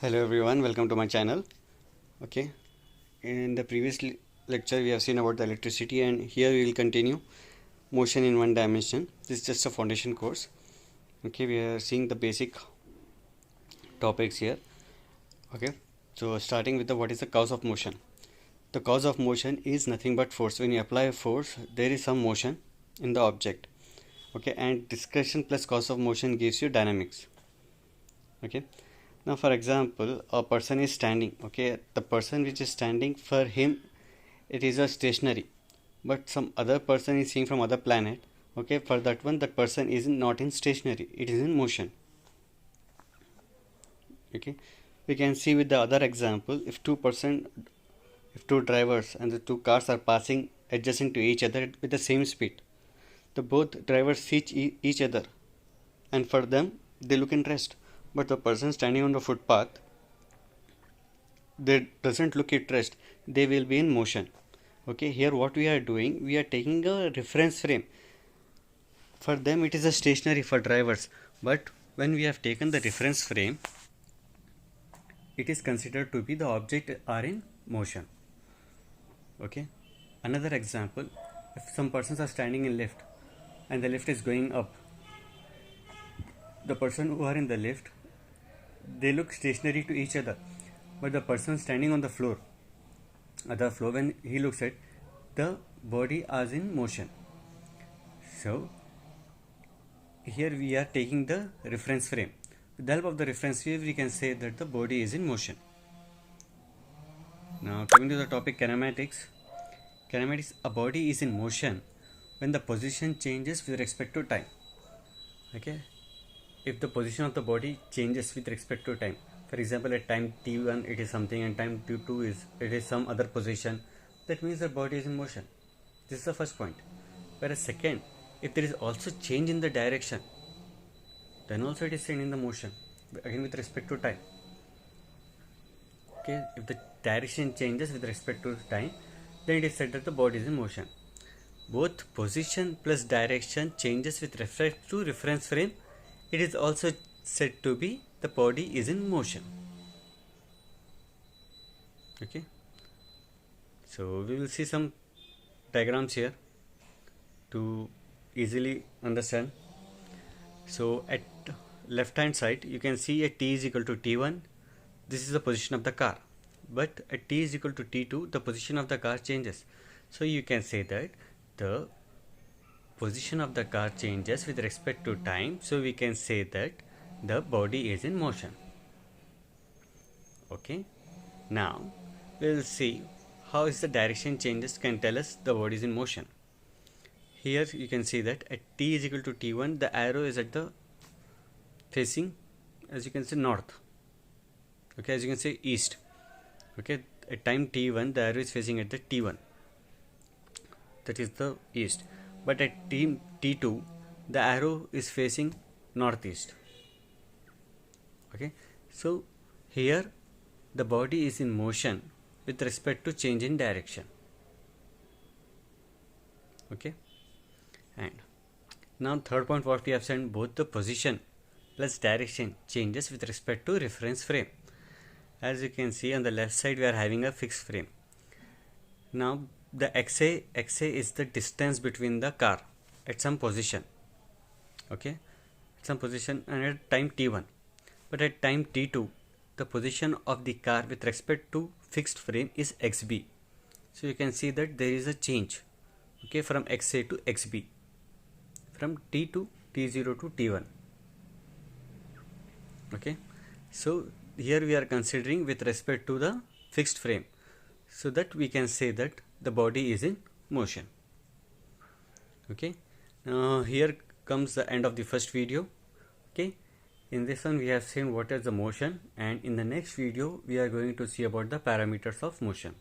Hello everyone, welcome to my channel. Okay, in the previous lecture we have seen about the electricity, and here we will continue motion in one dimension. This is just a foundation course. Okay, we are seeing the basic topics here. Okay, so starting with the what is the cause of motion. The cause of motion is nothing but force. When you apply a force, there is some motion in the object. Okay, and discretion plus cause of motion gives you dynamics. Okay, now for example, a person is standing. Okay, the person which is standing, for him it is a stationary, but some other person is seeing from other planet. Okay, for that one, that person is not in stationary, it is in motion. Okay, we can see with the other example, if two drivers and the two cars are passing adjacent to each other with the same speed, the both drivers see each other, and for them they look in rest, but the person standing on the footpath, they doesn't look at rest, they will be in motion. Okay, here what we are doing, we are taking a reference frame. For them it is a stationary for drivers, but when we have taken the reference frame, it is considered to be the object are in motion. Okay, another example, if some persons are standing in lift and the lift is going up, the person who are in the lift, they look stationary to each other, but the person standing on the floor, other floor, when he looks at, the body is in motion. So here we are taking the reference frame. With the help of the reference frame, we can say that the body is in motion. Now coming to the topic kinematics. Kinematics, a body is in motion when the position changes with respect to time. Okay, if the position of the body changes with respect to time, for example at time t1 it is something and time t2 it is some other position, that means the body is in motion. This is the first point. Whereas second, if there is also change in the direction, then also it is seen in the motion, again with respect to time. Okay, if the direction changes with respect to time, then it is said that the body is in motion. Both position plus direction changes with respect to reference frame, it is also said to be the body is in motion. Okay, so we will see some diagrams here to easily understand. So at left hand side you can see at t is equal to t1, this is the position of the car, but at t is equal to t2 the position of the car changes. So you can say that the position of the car changes with respect to time, so we can say that the body is in motion. Okay, now we will see how is the direction changes can tell us the body is in motion. Here you can see that at t is equal to t1 the arrow is at the facing, as you can see, north. Okay, as you can see, east. Okay, at time t1 the arrow is facing at the t1, that is the east, but at t2 the arrow is facing northeast. Okay, so here the body is in motion with respect to change in direction. Okay, and now third point what we have said, both the position plus direction changes with respect to reference frame. As you can see on the left side we are having a fixed frame. Now the xa is the distance between the car at some position. Okay, at some position and at time t1, but at time t2 the position of the car with respect to fixed frame is xb. So you can see that there is a change, okay, from xa to xb, from t to t0 to t1. Okay, so here we are considering with respect to the fixed frame, so that we can say that the body is in motion. Okay, now here comes the end of the first video. Okay, in this one we have seen what is the motion, and in the next video we are going to see about the parameters of motion.